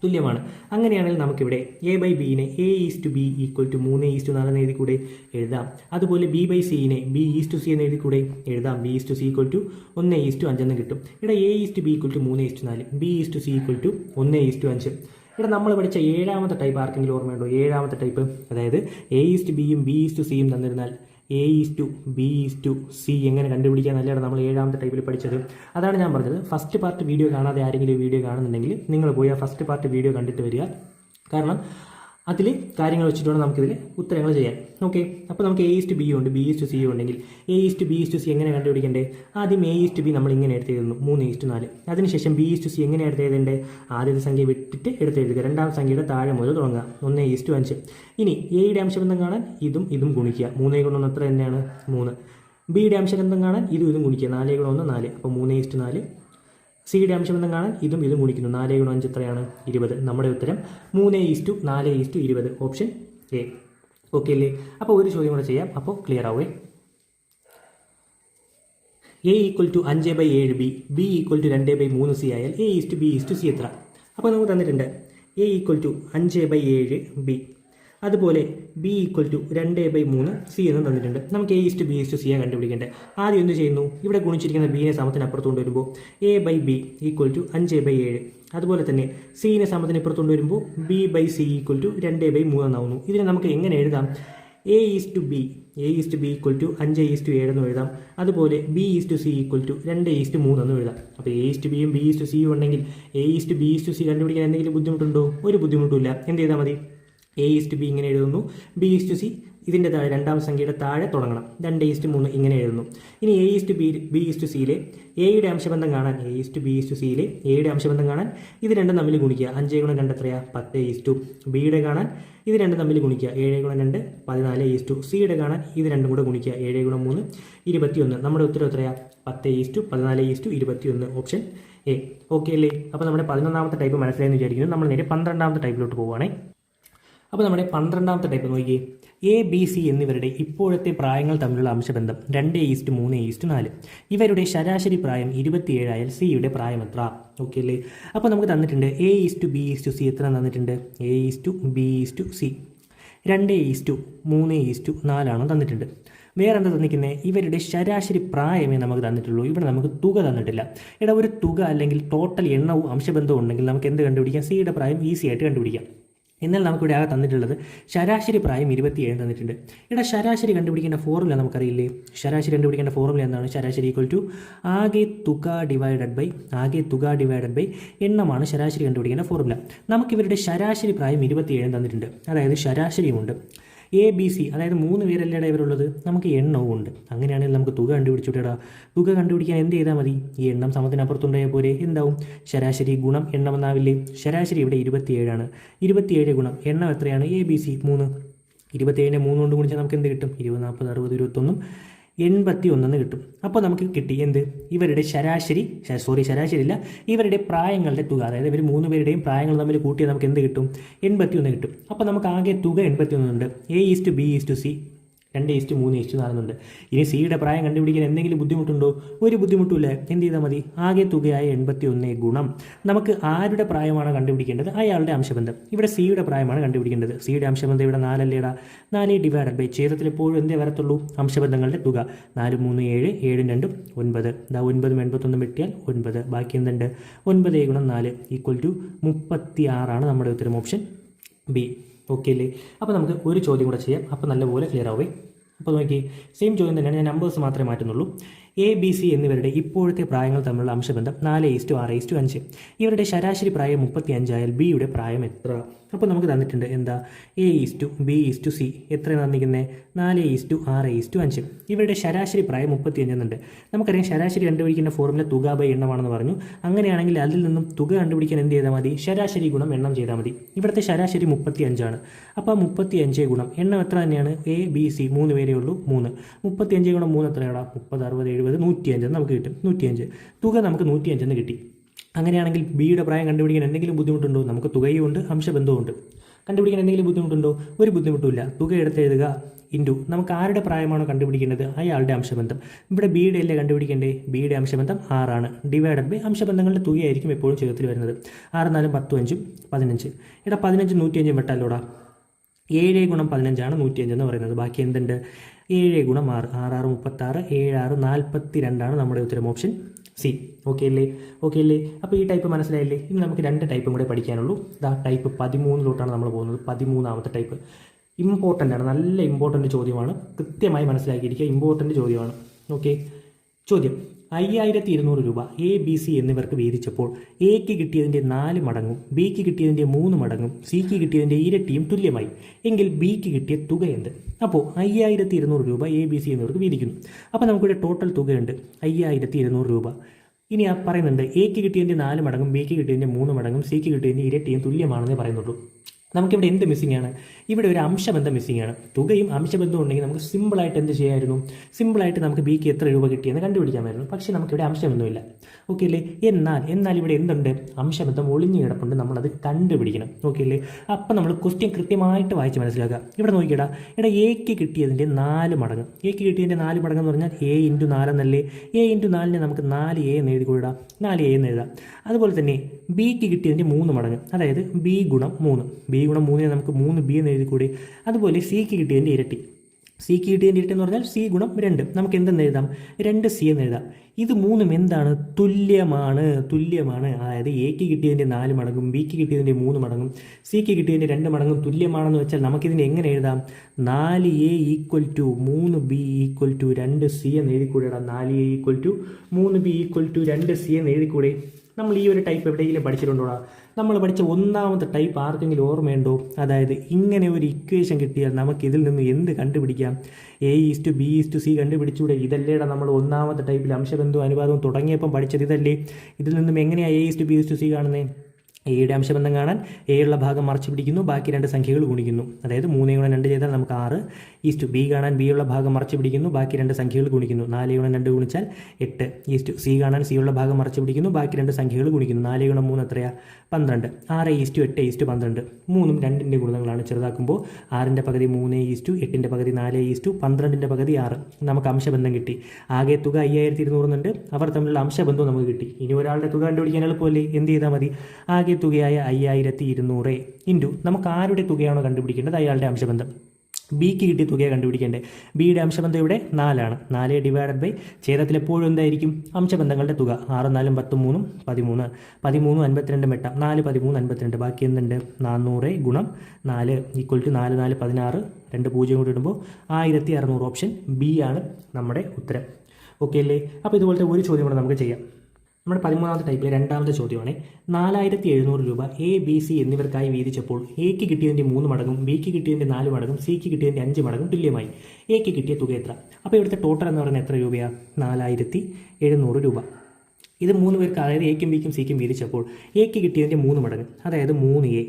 തുല്യമാണ്. അങ്ങനെയാണെങ്കിൽ നമുക്കിവിടെ A/Bനെ A:B ഈക്വൽ ടു 3:4 എന്ന് എഴുതി കൂടെ എഴുതാം. അതുപോലെ B/Cനെ B:C എന്ന് എഴുതി കൂടെ എഴുതാം. B:C ഈക്വൽ ടു 1:5 എന്ന് കിട്ടും. ഇവിടെ A:B equal to 3:4, B:C equal to 1:5. ഇവിടെ നമ്മൾ പഠിച്ച 7ാമത്തെ ടൈപ്പ് ആർക്കെങ്കിലും ഓർമ്മയുണ്ടോ? 7ാമത്തെ ടൈപ്പ്, അതായത് A:Bയും B:Cയും തന്നിരുന്നാൽ A:B:C എങ്ങനെ കണ്ടുപിടിക്കുക എന്നല്ലാണ് നമ്മൾ 7ാമത്തെ ടൈപ്പിൽ പഠിച്ചത്. അതാണ് ഞാൻ പറഞ്ഞത്. ഫസ്റ്റ് പാർട്ട് വീഡിയോ കാണാതെ ആരെങ്കിലും വീഡിയോ കാണുന്നുണ്ടെങ്കിൽ നിങ്ങൾ പോയി ആ ഫസ്റ്റ് പാർട്ട് വീഡിയോ കണ്ടിട്ട് വരിക. കാരണം അതിൽ കാര്യങ്ങൾ വെച്ചിട്ട് വേണം നമുക്കിതിൽ ഉത്തരങ്ങൾ ചെയ്യാൻ. ഓക്കെ, അപ്പോൾ നമുക്ക് A:B ഉണ്ട്, B:C ഉണ്ടെങ്കിൽ A:B:C എങ്ങനെ കണ്ടുപിടിക്കേണ്ടത്? ആദ്യം A:B നമ്മൾ ഇങ്ങനെ എടുത്തെഴുതുന്നു 3:4. അതിനുശേഷം B:C എങ്ങനെ എടുത്തെഴുതേണ്ടത്? ആദ്യത്തെ സംഖ്യ വിട്ടിട്ട് എടുത്തെഴുതുക, രണ്ടാം സംഖ്യയുടെ താഴെ മുതൽ തുടങ്ങുക, 1:5. ഇനി എയുടെ അംശബന്ധം കാണാൻ ഇതും ഗുണിക്കുക, 3 ഗുണം 1 എത്ര തന്നെയാണ്? 3. ബിയുടെ അംശബന്ധം കാണാൻ ഇതും ഗുണിക്കുക, 4 ഗുണം 1 4, അപ്പോൾ 3:4. സിയുടെ അംശബന്ധം കാണാൻ ഇതും ഗുണിക്കുന്നു, 4 ഗുണം 5 എത്രയാണ്? 20. നമ്മുടെ ഉത്തരം 3:4:20, ഓപ്ഷൻ എ. ഓക്കെ അല്ലേ? അപ്പോൾ ഒരു ചോദ്യം കൂടെ ചെയ്യാം, അപ്പോൾ ക്ലിയർ ആവേ. A equal to 5/7 B equal to 2/3 ആയാൽ A:B:C എത്ര? അപ്പോൾ നമുക്ക് തന്നിട്ടുണ്ട് A ഈക്വൽ ടു 5/7 അതുപോലെ B ഈക്വൽ ടു 2/3 എന്നും തന്നിട്ടുണ്ട്. നമുക്ക് A:B:C കണ്ടുപിടിക്കേണ്ടത്. ആദ്യം എന്ത് ചെയ്യുന്നു? ഇവിടെ ഗുണിച്ചിരിക്കുന്ന ബീനെ സമത്തിനപ്പുറത്ത് കൊണ്ടുവരുമ്പോൾ A/B ഈക്വൽ ടു 5/7. അതുപോലെ തന്നെ സിനെ സമത്തിനപ്പുറത്ത് കൊണ്ടുവരുമ്പോൾ B/C ഈക്വൽ ടു 2/3 എന്നാവുന്നു. ഇതിനെ നമുക്ക് എങ്ങനെ എഴുതാം? A:B ഈക്വൽ ടു 5:7 എന്നും എഴുതാം. അതുപോലെ B:C ഈക്വൽ ടു 2:3 എന്നും എഴുതാം. അപ്പോൾ A:Bയും B:C ഉണ്ടെങ്കിൽ A:B:C കണ്ടുപിടിക്കാൻ എന്തെങ്കിലും ബുദ്ധിമുട്ടുണ്ടോ? ഒരു ബുദ്ധിമുട്ടില്ല. എന്ത് ചെയ്താൽ മതി? A:B ഇങ്ങനെ എഴുതുന്നു, B:C ഇതിൻ്റെ താഴെ രണ്ടാം സംഖ്യയുടെ താഴെ തുടങ്ങണം, 2:3 ഇങ്ങനെ എഴുതുന്നു. ഇനി A:B:Cയിലെ എയുടെ അംശബന്ധം കാണാൻ A:B:Cയിലെ എയുടെ അംശബന്ധം കാണാൻ ഇത് രണ്ടും തമ്മിൽ ഗുണിക്കുക, 5 ഗുണം 2 എത്രയാ? 10:2. ബിയുടെ കാണാൻ ഇത് രണ്ടും തമ്മിൽ ഗുണിക്കുക, 7 ഗുണം 2 14:2. സിയുടെ കാണാൻ ഇത് രണ്ടും കൂടെ ഗുണിക്കുക, 7 ഗുണം 3 21. നമ്മുടെ ഉത്തരം എത്രയാ? 10:2 14:21, ഓപ്ഷൻ എ. ഓക്കെ അല്ലേ? അപ്പോൾ നമ്മുടെ 11ാമത്തെ ടൈപ്പ് മനസ്സിലായെന്ന് വിചാരിക്കുന്നു. നമ്മൾ നേരെ 12ാമത്തെ ടൈപ്പിലോട്ട് പോവുകയാണേ. അപ്പോൾ നമ്മുടെ 12ാമത്തെ ടൈപ്പ് നോക്കിയേ. A-B-C എന്നിവരുടെ ഇപ്പോഴത്തെ പ്രായങ്ങൾ തമ്മിലുള്ള അംശബന്ധം 2:3:4. ഇവരുടെ ശരാശരി പ്രായം 27 ആയാൽ സിയുടെ പ്രായം എത്ര? ഓക്കെ അല്ലേ? അപ്പോൾ നമുക്ക് തന്നിട്ടുണ്ട് A:B:C എത്ര തന്നിട്ടുണ്ട്? A:B:C 2:3:4 തന്നിട്ടുണ്ട്. വേറെ എന്താ തന്നിരിക്കുന്നത്? ഇവരുടെ ശരാശരി പ്രായമേ നമുക്ക് തന്നിട്ടുള്ളൂ. ഇവിടെ നമുക്ക് തുക തന്നിട്ടില്ല. ഇവിടെ ഒരു തുക അല്ലെങ്കിൽ ടോട്ടൽ എണ്ണവും അംശബന്ധവും ഉണ്ടെങ്കിൽ നമുക്ക് എന്ത് കണ്ടുപിടിക്കാം? സിയുടെ പ്രായം ഈസി ആയിട്ട് കണ്ടുപിടിക്കാം. എന്നാൽ നമുക്കിവിടെ ആകെ തന്നിട്ടുള്ളത് ശരാശരി പ്രായം 27 തന്നിട്ടുണ്ട്. ഇവിടെ ശരാശരി കണ്ടുപിടിക്കേണ്ട ഫോർമുല നമുക്കറിയില്ലേ? ശരാശരി കണ്ടുപിടിക്കേണ്ട ഫോർമുല എന്താണ്? ശരാശരി ഈക്വൽ ടു ആകെ തുക ഡിവൈഡഡ് ബൈ എണ്ണമാണ് ശരാശരി കണ്ടുപിടിക്കേണ്ട ഫോർമുല. നമുക്കിവരുടെ ശരാശരി പ്രായം 27 തന്നിട്ടുണ്ട്, അതായത് ശരാശരിയുമുണ്ട്. ABC അതായത് 3 പേരല്ലേടാ ഇവരുള്ളത്, നമുക്ക് എണ്ണവും ഉണ്ട്. അങ്ങനെയാണെങ്കിൽ നമുക്ക് തുക കണ്ടുപിടിച്ചുവിടാ. തുക കണ്ടുപിടിക്കാൻ എന്ത് ചെയ്താൽ മതി? ഈ എണ്ണം സമത്തിനപ്പുറത്തുണ്ടായാൽ പോരെ. എന്താവും? ശരാശരി ഗുണം എണ്ണം എന്നാവില്ലേ? ശരാശരി ഇവിടെ 27 ആണ്. 27 ഗുണം എണ്ണം എത്രയാണ്? ABC 3. 27 3 കൊണ്ട് ഗുണിച്ചാൽ നമുക്ക് എന്ത് കിട്ടും? 20, 40, 60, 21 81 കിട്ടും. അപ്പോൾ നമുക്ക് കിട്ടി എന്ത്? ഇവരുടെ ശരാശരി ഇല്ല, ഇവരുടെ പ്രായങ്ങളുടെ തുക. അതായത് ഇവർ 3 പേരുടെയും പ്രായങ്ങൾ തമ്മിൽ കൂട്ടിയാൽ നമുക്ക് എന്ത് കിട്ടും? 81 കിട്ടും. അപ്പോൾ നമുക്ക് ആകെ തുക 81 ഉണ്ട്. A:B:C 2:3:4 ഉണ്ട്. ഇനി സിയുടെ പ്രായം കണ്ടുപിടിക്കാൻ എന്തെങ്കിലും ബുദ്ധിമുട്ടുണ്ടോ? ഒരു ബുദ്ധിമുട്ടില്ല. എന്ത് ചെയ്താൽ മതി? ആകെ തുകയായ 81 ഗുണം നമുക്ക് ആരുടെ പ്രായമാണ് കണ്ടുപിടിക്കേണ്ടത്? അയാളുടെ അംശബന്ധം. ഇവിടെ സിയുടെ പ്രായമാണ് കണ്ടുപിടിക്കേണ്ടത്. സിയുടെ അംശബന്ധം ഇവിടെ 4 അല്ലേടാ. 4 ഡിവൈഡഡ് ബൈ ഛേദത്തിൽ എപ്പോഴും എന്തേ വരത്തുള്ളൂ? അംശബന്ധങ്ങളുടെ തുക. 4 3 7 7 2 9. 9 81 വെട്ടിയാൽ 9. ബാക്കി എന്തുണ്ട്? 9 ഗുണം 4 = 36 നമ്മുടെ ഉത്തരം ഓപ്ഷൻ ബി. ഓക്കെ അല്ലേ? അപ്പോൾ നമുക്ക് ഒരു ചോദ്യം കൂടെ ചെയ്യാം. അപ്പോൾ നല്ലപോലെ ക്ലിയർ ആവേ. അപ്പോൾ നോക്കി, സെയിം ചോദ്യം തന്നെയാണ്, ഞാൻ നമ്പേഴ്സ് മാത്രമേ മാറ്റുന്നുള്ളൂ. ABC എന്നിവരുടെ ഇപ്പോഴത്തെ പ്രായങ്ങൾ തമ്മിലുള്ള അംശബന്ധം 4:6:5. ഇവരുടെ ശരാശരി പ്രായം 35 ആയാൽ ബിയുടെ പ്രായം എത്ര? അപ്പോൾ നമുക്ക് തന്നിട്ടുണ്ട് എന്താ? A:B:C എത്ര തന്നിരിക്കുന്നത്? 4:6:5. ഇവരുടെ ശരാശരി പ്രായം 35 എന്നുണ്ട്. നമുക്കറിയാം ശരാശരി കണ്ടുപിടിക്കുന്ന ഫോർമുല തുക ബൈ എണ്ണമാണെന്ന് പറഞ്ഞു. അങ്ങനെയാണെങ്കിൽ അതിൽ നിന്നും തുക കണ്ടുപിടിക്കാൻ എന്ത് ചെയ്താൽ മതി? ശരാശരി ഗുണം എണ്ണം ചെയ്താൽ മതി. ഇവിടുത്തെ ശരാശരി 35 ആണ്. അപ്പോൾ 35 ഗുണം എണ്ണം എത്ര തന്നെയാണ്? ABC 3 പേരേ ഉള്ളൂ, 3. 35 ഗുണം 3 എത്രയാണ്? 30, 60, 70, 105 നമുക്ക് കിട്ടും. 105 തുക നമുക്ക് 105 എന്ന് കിട്ടി. അങ്ങനെയാണെങ്കിൽ ബിയുടെ പ്രായം കണ്ടുപിടിക്കാൻ എന്തെങ്കിലും ബുദ്ധിമുട്ടുണ്ടോ? നമുക്ക് തുകയും ഉണ്ട്, അംശബന്ധവും ഉണ്ട്. കണ്ടുപിടിക്കാൻ എന്തെങ്കിലും ബുദ്ധിമുട്ടുണ്ടോ? ഒരു ബുദ്ധിമുട്ടുമില്ല. തുക എടുത്ത് എഴുതുക ഇൻറ്റു നമുക്ക് ആരുടെ പ്രായമാണോ കണ്ടുപിടിക്കേണ്ടത് അയാളുടെ അംശബന്ധം. ഇവിടെ ബിയുടെ അല്ലേ കണ്ടുപിടിക്കേണ്ടേ? ബിയുടെ അംശബന്ധം 6 ആണ്. ഡിവൈഡഡ് ബൈ അംശബന്ധങ്ങളുടെ തുകയായിരിക്കും എപ്പോഴും ചേർത്തിൽ വരുന്നത്. 6 4 10 5 15. ഇവിടെ 15 105 വെട്ടാലോടാ. 7 ഗുണം 15 ആണ് 105 എന്ന് പറയുന്നത്. ബാക്കി എന്തുണ്ട്? 7 ഗുണം 6 6 36 7 42 നമ്മുടെ ഉത്തരം ഓപ്ഷൻ സി. ഓക്കെ അല്ലേ? അപ്പോൾ ഈ ടൈപ്പ് മനസ്സിലായില്ലേ? ഇനി നമുക്ക് 2 ടൈപ്പും കൂടെ പഠിക്കാനുള്ളൂ. ടൈപ്പ് 13 നമ്മൾ പോകുന്നത്. 13ാമത്തെ ടൈപ്പ് ഇമ്പോർട്ടൻ്റ് ആണ്, നല്ല ഇമ്പോർട്ടൻ്റ് ചോദ്യമാണ്. കൃത്യമായി മനസ്സിലാക്കിയിരിക്കുക, ഇമ്പോർട്ടൻ്റ് ചോദ്യമാണ്. ഓക്കെ, ചോദ്യം: 5200 രൂപ ABC എന്നിവർക്ക് വീതിച്ചപ്പോൾ എക്ക് കിട്ടിയതിൻ്റെ 4 മടങ്ങും ബിക്ക് കിട്ടിയതിൻ്റെ 3 മടങ്ങും സിക്ക് കിട്ടിയതിൻ്റെ ഇരട്ടിയും തുല്യമായി എങ്കിൽ ബിക്ക് കിട്ടിയ തുക എന്ത്? അപ്പോൾ 5200 രൂപ ABC എന്നിവർക്ക് വീതിക്കുന്നു. അപ്പോൾ നമുക്കിവിടെ ടോട്ടൽ തുകയുണ്ട് 5200 രൂപ. ഇനി പറയുന്നുണ്ട് എക്ക് കിട്ടിയതിൻ്റെ 4 മടങ്ങും ബിക്ക് കിട്ടിയതിൻ്റെ 3 മടങ്ങും സിക്ക് കിട്ടിയതിൻ്റെ ഇരട്ടിയും തുല്യമാണെന്നേ പറയുന്നുള്ളൂ. നമുക്കിവിടെ എന്ത് മിസ്സിംഗ് ആണ്? ഇവിടെ ഒരു അംശബന്ധം മിസ്സിംഗ് ആണ്. തുകയും അംശബന്ധവും ഉണ്ടെങ്കിൽ നമുക്ക് സിമ്പിളായിട്ട് എന്ത് ചെയ്യാമായിരുന്നു? സിമ്പിളായിട്ട് നമുക്ക് ബിക്ക് എത്ര രൂപ കിട്ടിയെന്ന് കണ്ടുപിടിക്കാമായിരുന്നു. പക്ഷേ നമുക്കിവിടെ അംശബന്ധമില്ല. ഓക്കെ അല്ലേ? എന്നാൽ ഇവിടെ എന്തുണ്ട്? അംശബന്ധം ഒളിഞ്ഞു കിടപ്പുണ്ട്. നമ്മളത് കണ്ടുപിടിക്കണം. ഓക്കെ അല്ലേ? അപ്പം നമ്മൾ ക്വസ്റ്റ്യൻ കൃത്യമായിട്ട് വായിച്ച് മനസ്സിലാക്കുക. ഇവിടെ നോക്കിയടാ, ഇവിടെ എക്ക് കിട്ടിയതിൻ്റെ 4 മടങ്ങ്. എക്ക് കിട്ടിയതിൻ്റെ 4 മടങ്ങ് എന്ന് പറഞ്ഞാൽ A×4 എന്നല്ലേ? A×4 നമുക്ക് 4A എന്ന് എഴുതിക്കൂടാ. 4A എന്ന് എഴുതാം. അതുപോലെ തന്നെ ബിക്ക് കിട്ടിയതിൻ്റെ 3 മടങ്ങ്, അതായത് B ഗുണം 3. B ഗുണം 3 നമുക്ക് 3B എന്ന് എഴുതിക്കൂടി. അതുപോലെ സിക്ക് കിട്ടിയതിൻ്റെ ഇരട്ടി. സിക്ക് കിട്ടിയതിൻ്റെ ഇരട്ടി എന്ന് പറഞ്ഞാൽ C ഗുണം 2. നമുക്ക് എന്തെന്ന് എഴുതാം? 2C എന്ന് എഴുതാം. ഇത് മൂന്നും എന്താണ്? തുല്യമാണ്. അതായത് എക്ക് കിട്ടിയതിൻ്റെ 4 മടങ്ങും ബിക്ക് കിട്ടിയതിൻ്റെ 3 മടങ്ങും സിക്ക് കിട്ടിയതിൻ്റെ 2 മടങ്ങും തുല്യമാണെന്ന് വെച്ചാൽ നമുക്കിതിനെ എങ്ങനെ എഴുതാം? 4A = 3B = 2C എന്ന് എഴുതിക്കൂടെടാ. 4A = 3B = 2C എന്ന് എഴുതിക്കൂടെ? നമ്മൾ ഈ ഒരു ടൈപ്പ് എവിടെയെങ്കിലും പഠിച്ചിട്ടുണ്ടോടാ? നമ്മൾ പഠിച്ച 1ാമത്തെ ടൈപ്പ് ആർക്കെങ്കിലും ഓർമ്മയുണ്ടോ? അതായത് ഇങ്ങനെ ഒരു ഇക്വേഷൻ കിട്ടിയാൽ നമുക്ക് ഇതിൽ നിന്ന് എന്ത് കണ്ടുപിടിക്കാം? A:B:C കണ്ടുപിടിച്ചൂടെ? ഇതല്ലേടാ നമ്മൾ 1ാമത്തെ ടൈപ്പിൽ അംശബന്ധവും അനുപാതവും തുടങ്ങിയപ്പം പഠിച്ചത് ഇതല്ലേ? ഇതിൽ നിന്നും എങ്ങനെയാണ് A:B:C കാണുന്നത്? എയുടെ അംശബന്ധം കാണാൻ എയുള്ള ഭാഗം മറച്ചു പിടിക്കുന്നു, ബാക്കി 2 സംഖ്യകൾ ഗുണിക്കുന്നു. അതായത് 3 × 2 ചെയ്താൽ നമുക്ക് 6. B കാണാൻ ബിയുള്ള ഭാഗം മറച്ചു പിടിക്കുന്നു, ബാക്കി 2 സംഖ്യകൾ ഗുണിക്കുന്നു. 4 × 2 ഗുണിച്ചാൽ 8. C കാണാൻ സിയുള്ള ഭാഗം മറച്ചു പിടിക്കുന്നു, ബാക്കി 2 സംഖ്യകൾ ഗുണിക്കുന്നു. 4 × 3 എത്രയാ? 12. 6:8:12. 3ഉം 2ൻ്റെ ഗുണങ്ങളാണ്. ചെറുതാക്കുമ്പോൾ 6ൻ്റെ പകുതി 3, 8ൻ്റെ പകുതി 4, 12ൻ്റെ പകുതി 6. നമുക്ക് അംശബന്ധം കിട്ടി. ആകെ തുക 5200 എന്നുണ്ട്. അവർ തമ്മിലുള്ള അംശബന്ധവും നമുക്ക് കിട്ടി. ഇനി ഒരാളുടെ തുക കണ്ടുപിടിക്കാൻ എളുപ്പമല്ലേ? എന്ത് ചെയ്താൽ മതി? ആകെ തുകയായ 5200 ഇൻറ്റു നമുക്ക് ആരുടെ തുകയാണോ കണ്ടുപിടിക്കേണ്ടത് അയാളുടെ അംശബന്ധം. ബിക്ക് കിട്ടിയ തുകയാണ് കണ്ടുപിടിക്കേണ്ടത്. ബിയുടെ അംശബന്ധം ഇവിടെ 4 ആണ്. 4 ഡിവൈഡഡ് ബൈ ഛേദത്തിൽ എപ്പോഴും എന്തായിരിക്കും? അംശബന്ധങ്ങളുടെ തുക. 6 4 13 13 13 52 വെട്ടാം. 4 13 52. ബാക്കി എന്തുണ്ട്? 400 ഗുണം 4 = 4 4 16. 2 0 കൂടി ഇടുമ്പോൾ 1600. ഓപ്ഷൻ ബി ആണ് നമ്മുടെ ഉത്തരം. ഓക്കെ അല്ലേ? അപ്പോൾ ഇതുപോലത്തെ ഒരു ചോദ്യം കൂടെ നമുക്ക് ചെയ്യാം. നമ്മുടെ 13ാമത്തെ ടൈപ്പിലെ രണ്ടാമത്തെ ചോദ്യമാണ് 4700 രൂപ എ ബി സി എന്നിവർക്കായി വീതിച്ചപ്പോൾ എക്ക് കിട്ടിയതിൻ്റെ 3 മടങ്ങും ബിക്ക് കിട്ടിയതിൻ്റെ 4 മടങ്ങും സിക്ക് കിട്ടിയതിൻ്റെ 5 മടങ്ങും തുല്യമായി. എക്ക് കിട്ടിയ തുക എത്ര? അപ്പോൾ ഇവിടുത്തെ ടോട്ടൽ എന്ന് പറയുന്നത് എത്ര രൂപയാണ്? 4700 രൂപ. ഇത് 3 പേർക്ക്, അതായത് എക്കും ബിക്കും സിക്കും വീതിച്ചപ്പോൾ എക്ക് കിട്ടിയതിൻ്റെ 3 മടങ്ങ്, അതായത് 3A.